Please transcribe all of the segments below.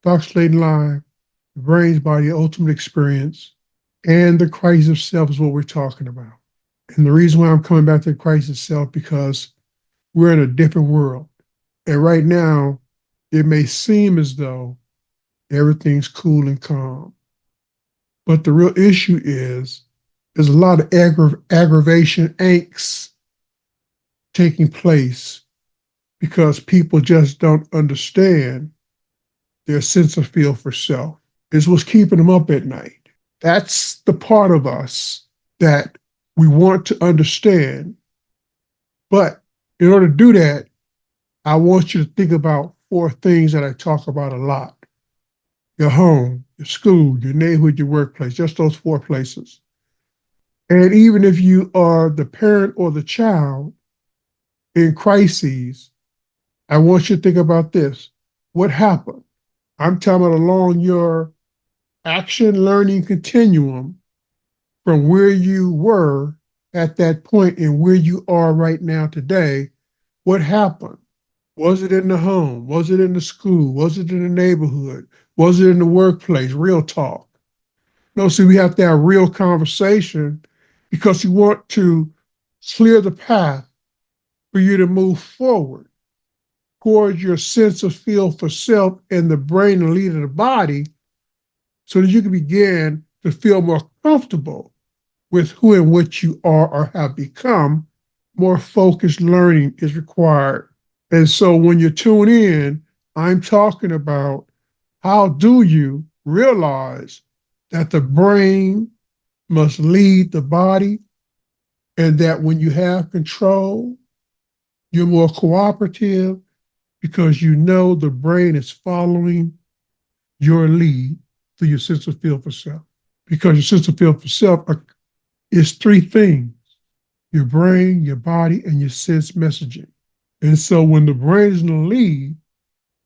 Dr. Slaton Live, the brain's body ultimate experience, and the crisis of self is what we're talking about. And the reason why I'm coming back to the crisis of self because we're in a different world. And right now, it may seem as though everything's cool and calm. But the real issue is there's a lot of aggravation, angst taking place because people just don't understand their sense of feel for self. Is what's keeping them up at night. That's the part of us that we want to understand. But in order to do that, I want you to think about four things that I talk about a lot. Your home, your school, your neighborhood, your workplace, just those four places. And even if you are the parent or the child in crises, I want you to think about this. What happened? I'm talking about along your action learning continuum from where you were at that point and where you are right now today. What happened? Was it in the home? Was it in the school? Was it in the neighborhood? Was it in the workplace? Real talk. No, see, we have to have real conversation because you want to clear the path for you to move forward towards your sense of feel for self and the brain and lead of the body so that you can begin to feel more comfortable with who and what you are or have become. More focused learning is required. And so when you tune in, I'm talking about how do you realize that the brain must lead the body and that when you have control, you're more cooperative because you know the brain is following your lead through your sense of feel for self. Because your sense of feel for self is three things: your brain, your body, and your sense messaging. And so when the brain is in the lead,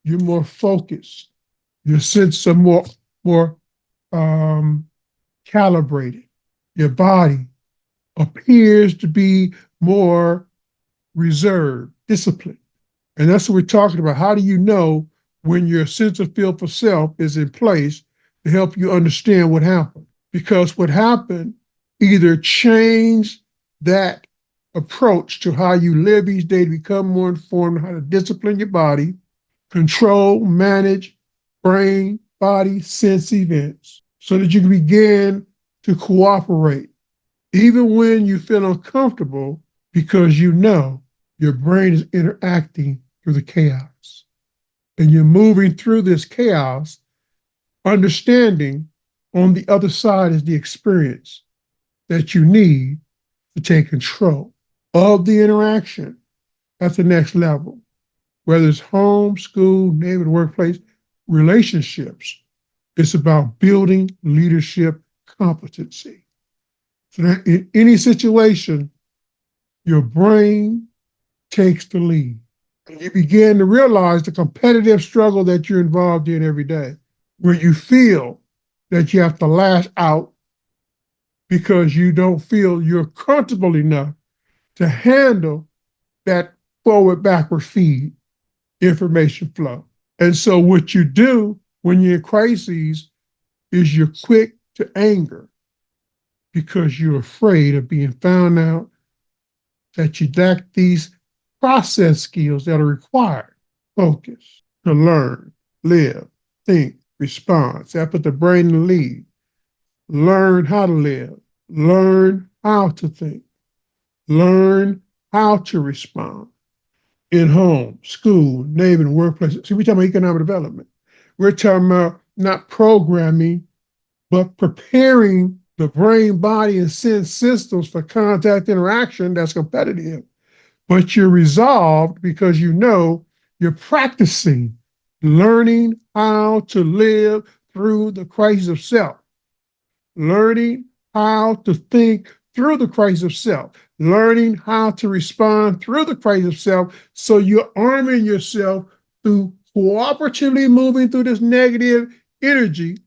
you're more focused. Your senses are more calibrated. Your body appears to be more reserved, disciplined. And that's what we're talking about. How do you know when your sense of feel for self is in place to help you understand what happened? Because what happened either changed that approach to how you live each day to become more informed on how to discipline your body, control, manage brain, body, sense events, so that you can begin to cooperate, even when you feel uncomfortable, because you know your brain is interacting through the chaos. And you're moving through this chaos, understanding on the other side is the experience that you need to take control of the interaction at the next level, whether it's home, school, neighborhood, workplace, relationships. It's about building leadership competency. So that in any situation, your brain takes the lead. And you begin to realize the competitive struggle that you're involved in every day, where you feel that you have to lash out because you don't feel you're comfortable enough to handle that forward backward feed information flow. And so what you do when you're in crises is you're quick to anger because you're afraid of being found out that you lack these process skills that are required. Focus, to learn, live, think, respond. So I put the brain in the lead. Learn how to live. Learn how to think. Learn how to respond in home, school, neighborhood, workplace. See, we're talking about economic development. We're talking about not programming, but preparing the brain, body, and sense systems for contact interaction that's competitive. But you're resolved because you know you're practicing learning how to live through the crisis of self, learning how to think through the crisis of self, learning how to respond through the crisis of self. So you're arming yourself through cooperatively moving through this negative energy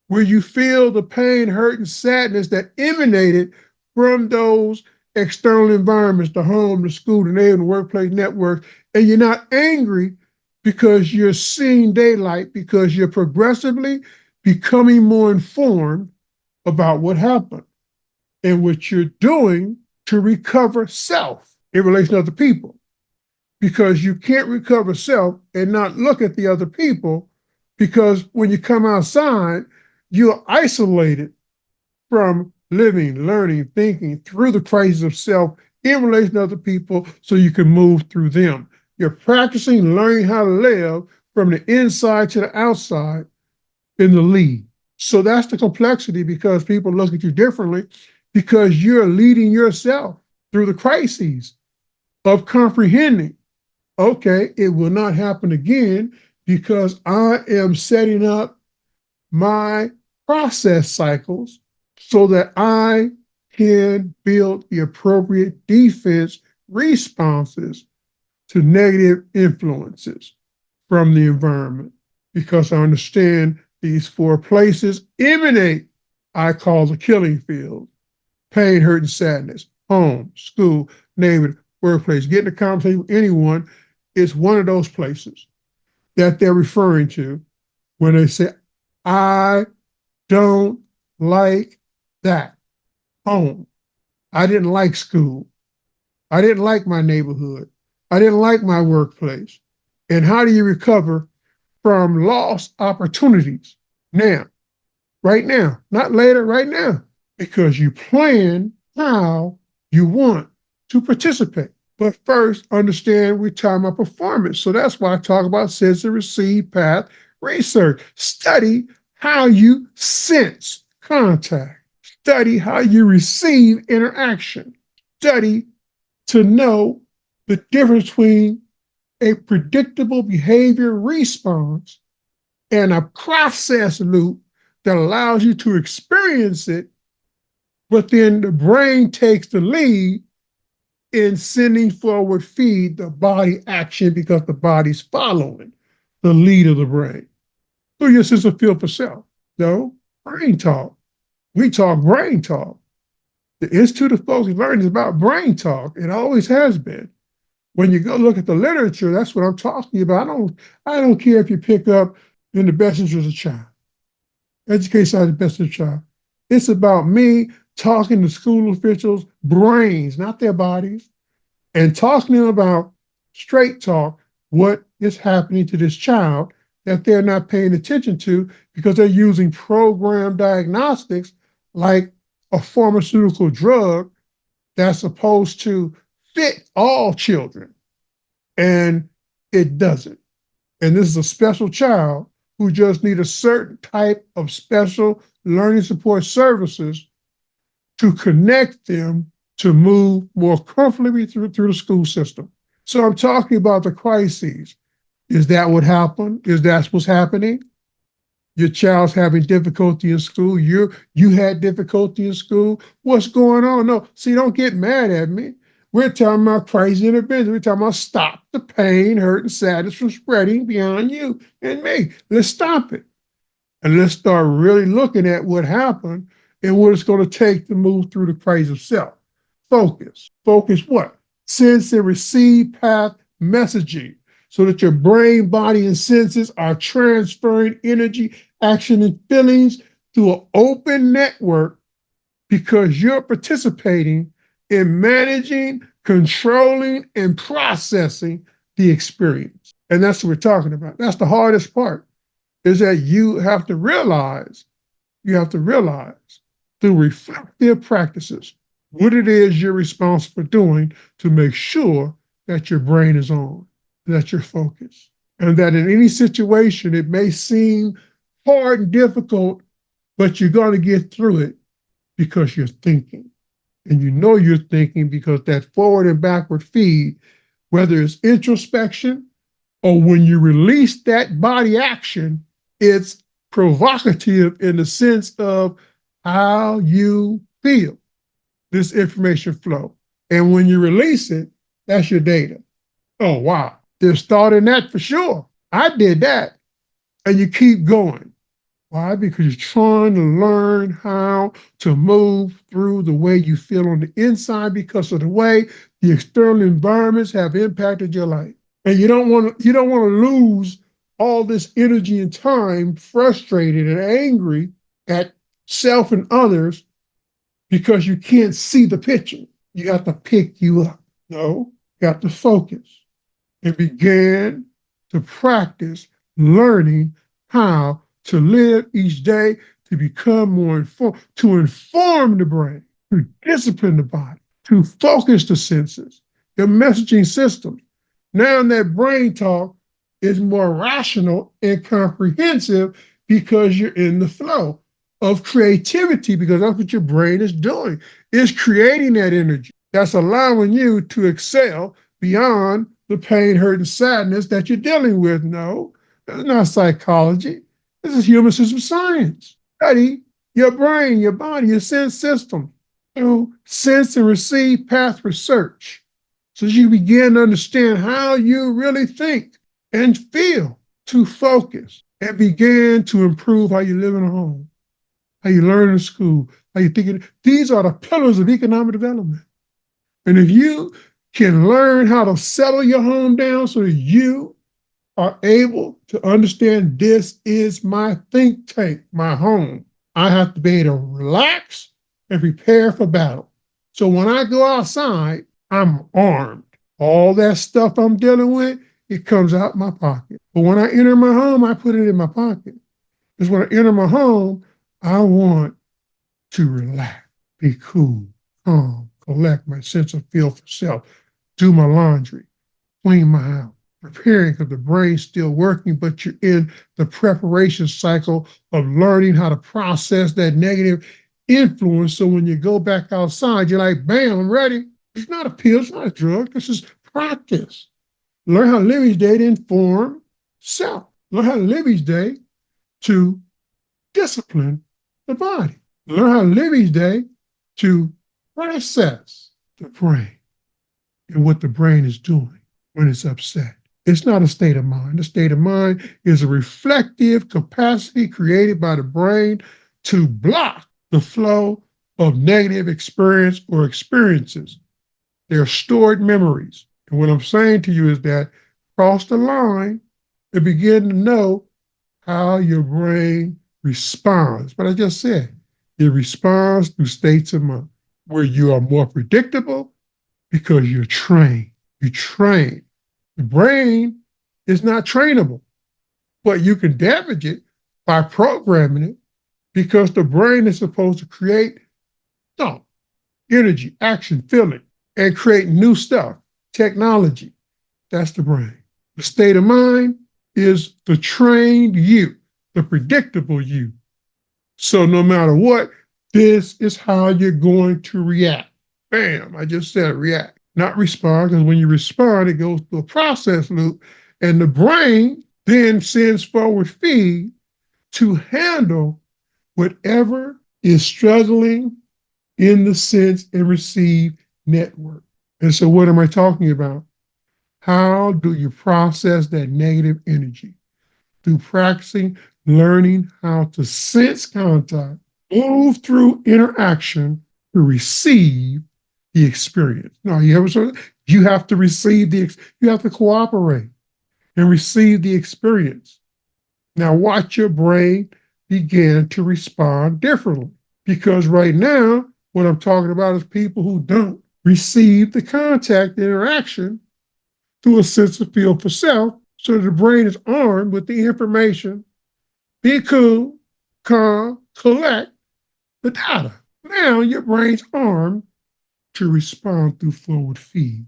where you feel the pain, hurt, and sadness that emanated from those external environments, the home, the school, the neighborhood, the workplace network, and you're not angry because you're seeing daylight, because you're progressively becoming more informed about what happened and what you're doing to recover self in relation to other people. Because you can't recover self and not look at the other people, because when you come outside, you're isolated from living, learning, thinking through the crisis of self in relation to other people so you can move through them. You're practicing learning how to live from the inside to the outside in the lead. So that's the complexity, because people look at you differently because you're leading yourself through the crises of comprehending, okay, it will not happen again because I am setting up my process cycles so that I can build the appropriate defense responses to negative influences from the environment, because I understand these four places emanate, I call the killing field: pain, hurt, and sadness, home, school, neighborhood, workplace. Getting a conversation with anyone is one of those places that they're referring to when they say, I don't like that. Home. I didn't like school. I didn't like my neighborhood. I didn't like my workplace. And how do you recover from lost opportunities? Now, right now, not later, right now, because you plan how you want to participate. But first, understand we're talking about performance. So that's why I talk about sense and receive path research. Study how you sense contact. Study how you receive interaction. Study to know the difference between a predictable behavior response and a process loop that allows you to experience it, but then the brain takes the lead in sending forward feed the body action because the body's following the lead of the brain. So your sense of feel for self. No, brain talk. We talk brain talk. The Institute of Focused Learning is about brain talk. It always has been. When you go look at the literature, that's what I'm talking about. I don't care if you pick up in the best interest of the child. Education is the best interest of the child. It's about me talking to school officials' brains, not their bodies, and talking to them about straight talk, what is happening to this child that they're not paying attention to because they're using program diagnostics like a pharmaceutical drug that's supposed to fit all children, and it doesn't. And this is a special child who just need a certain type of special learning support services to connect them to move more comfortably through the school system. So I'm talking about the crises. Is that what happened? Is that what's happening? Your child's having difficulty in school. You had difficulty in school. What's going on? No, see, don't get mad at me. We're talking about crisis intervention. We're talking about stop the pain, hurt, and sadness from spreading beyond you and me. Let's stop it. And let's start really looking at what happened and what it's going to take to move through the crisis of self. Focus. Focus what? Sense and receive path messaging so that your brain, body, and senses are transferring energy, action, and feelings through an open network because you're participating in managing, controlling, and processing the experience. And that's what we're talking about. That's the hardest part, is that you have to realize through reflective practices what it is you're responsible for doing to make sure that your brain is on, that you're focused, and that in any situation it may seem hard and difficult, but you're going to get through it because you're thinking. And you know you're thinking because that forward and backward feed, whether it's introspection or when you release that body action, it's provocative in the sense of how you feel this information flow. And when you release it, that's your data. Oh, wow. There's thought in that for sure. I did that. And you keep going. Why? Because you're trying to learn how to move through the way you feel on the inside because of the way the external environments have impacted your life. And you don't want to lose all this energy and time frustrated and angry at self and others because you can't see the picture. You have to pick you up. No, you have to focus and begin to practice learning how to live each day to become more informed, to inform the brain, to discipline the body, to focus the senses, the messaging systems. Now that brain talk is more rational and comprehensive because you're in the flow of creativity, because that's what your brain is doing. It's creating that energy that's allowing you to excel beyond the pain, hurt, and sadness that you're dealing with. No, that's not psychology. This is human system science. Study your brain, your body, your sense system through sense and receive path research so you begin to understand how you really think and feel, to focus and begin to improve how you live in a home, how you learn in school, how you think. These are the pillars of economic development. And if you can learn how to settle your home down so that you are able to understand this is my think tank, my home, I have to be able to relax and prepare for battle. So when I go outside, I'm armed. All that stuff I'm dealing with, it comes out my pocket. But when I enter my home, I put it in my pocket. Because when I enter my home, I want to relax, be cool, calm, collect my sense of feel for self, do my laundry, clean my house, preparing because the brain's still working, but you're in the preparation cycle of learning how to process that negative influence. So when you go back outside, you're like, bam, I'm ready. It's not a pill, it's not a drug, this is practice. Learn how to live each day to inform self. Learn how to live each day to discipline the body. Learn how to live each day to process the brain and what the brain is doing when it's upset. It's not a state of mind. The state of mind is a reflective capacity created by the brain to block the flow of negative experience or experiences. They're stored memories. And what I'm saying to you is that cross the line and begin to know how your brain responds. But I just said, it responds through states of mind where you are more predictable because you're trained. You train. The brain is not trainable, but you can damage it by programming it because the brain is supposed to create thought, energy, action, feeling, and create new stuff, technology. That's the brain. The state of mind is the trained you, the predictable you. So no matter what, this is how you're going to react. Bam, I just said react, not respond, because when you respond, it goes through a process loop, and the brain then sends forward feed to handle whatever is struggling in the sense and receive network. And so what am I talking about? How do you process that negative energy? Through practicing, learning how to sense contact, move through interaction to receive the experience. Now, you have to receive you have to cooperate and receive the experience. Now, watch your brain begin to respond differently. Because right now, what I'm talking about is people who don't receive the contact interaction through a sense of feel for self, so the brain is armed with the information. Be cool, calm, collect the data. Now your brain's armed to respond through forward feed.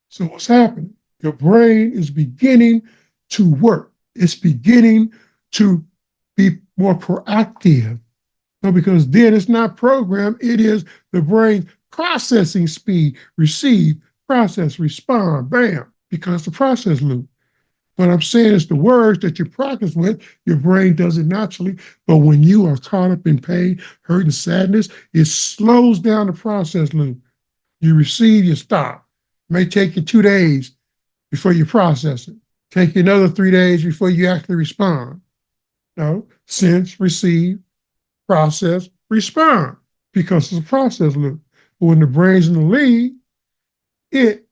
So what's happening? Your brain is beginning to work. It's beginning to be more proactive. No, because then it's not programmed, it is the brain's processing speed, receive, process, respond, bam, because the process loop. What I'm saying is the words that you practice with, your brain does it naturally. But when you are caught up in pain, hurt, and sadness, it slows down the process loop. You receive, you stop. It may take you 2 days before you process it. Take you another 3 days before you actually respond. No, sense, receive, process, respond, because it's a process loop. But when the brain's in the lead, it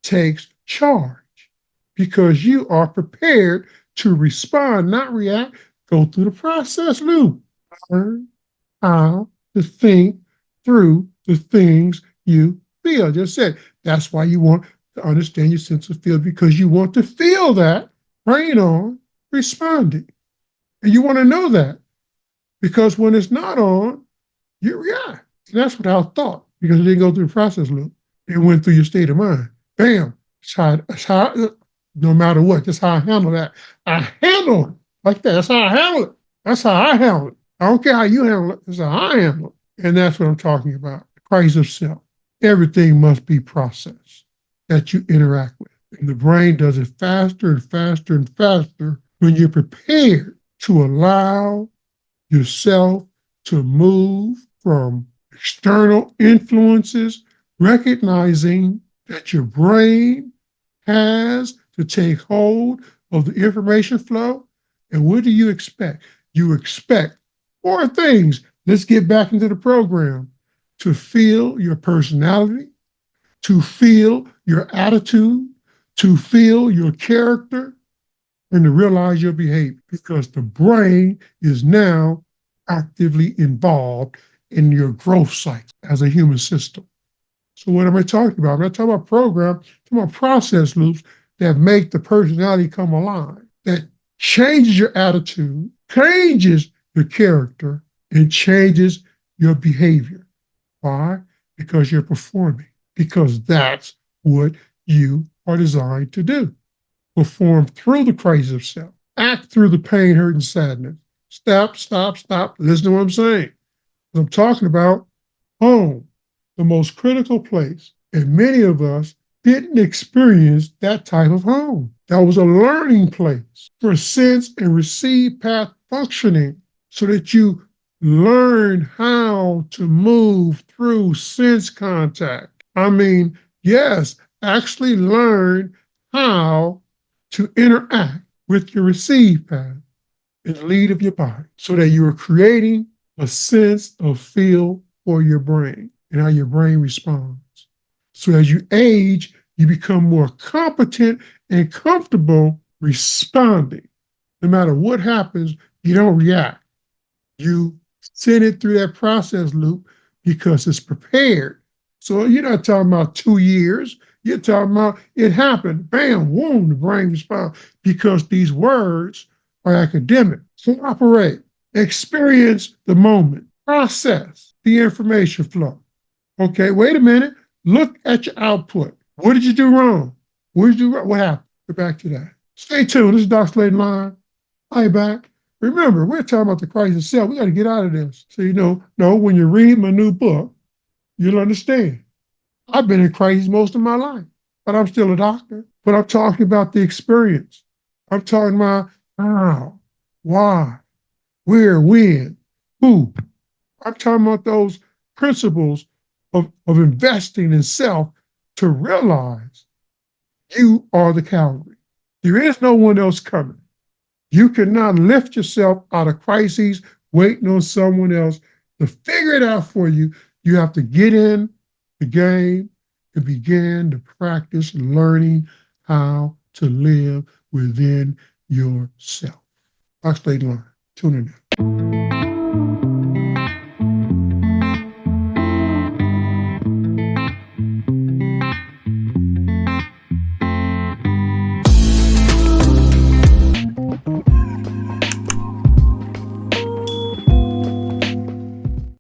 takes charge. because you are prepared to respond, not react. Go through the process loop. Learn how to think through the things you feel. Just said that's why you want to understand your sense of feel, because you want to feel that brain on responding. And you want to know that because when it's not on, you react. And that's without thought because it didn't go through the process loop. It went through your state of mind. Bam. No matter what, that's how I handle that. I handle it like that. That's how I handle it. That's how I handle it. I don't care how you handle it. That's how I handle it. And that's what I'm talking about. The crisis of self. Everything must be processed that you interact with. And the brain does it faster and faster and faster when you're prepared to allow yourself to move from external influences, recognizing that your brain has to take hold of the information flow. And what do you expect? You expect four things. Let's get back into the program. To feel your personality, to feel your attitude, to feel your character, and to realize your behavior, because the brain is now actively involved in your growth cycle as a human system. So what am I talking about? I'm not talking about program, I'm talking about process loops that make the personality come alive, that changes your attitude, changes your character, and changes your behavior. Why? Because you're performing, because that's what you are designed to do. Perform through the crisis of self, act through the pain, hurt, and sadness. Stop, stop, stop. Listen to what I'm saying. I'm talking about home, the most critical place. And many of us didn't experience that type of home. That was a learning place for sense and receive path functioning so that you learn how to move through sense contact. I mean, yes, actually learn how to interact with your receive path in the lead of your body so that you are creating a sense of feel for your brain and how your brain responds. So as you age, you become more competent and comfortable responding. No matter what happens, you don't react. You send it through that process loop because it's prepared. So you're not talking about 2 years. You're talking about it happened. Bam, boom, the brain responds because these words are academic. Cooperate, experience the moment, process the information flow. Okay, wait a minute. Look at your output. What did you do wrong? What did you do wrong? What happened? Get back to that. Stay tuned. This is Dr. Slaton Live. I'll be back. Remember, we're talking about the crisis of self. We got to get out of this. So, when you read my new book, you'll understand. I've been in crisis most of my life, but I'm still a doctor. But I'm talking about the experience. I'm talking about how, why, where, when, who. I'm talking about those principles of investing in self to realize you are the Calvary. There is no one else coming. You cannot lift yourself out of crises waiting on someone else to figure it out for you. You have to get in the game and begin to practice learning how to live within yourself. I'll stay in line. Tune in.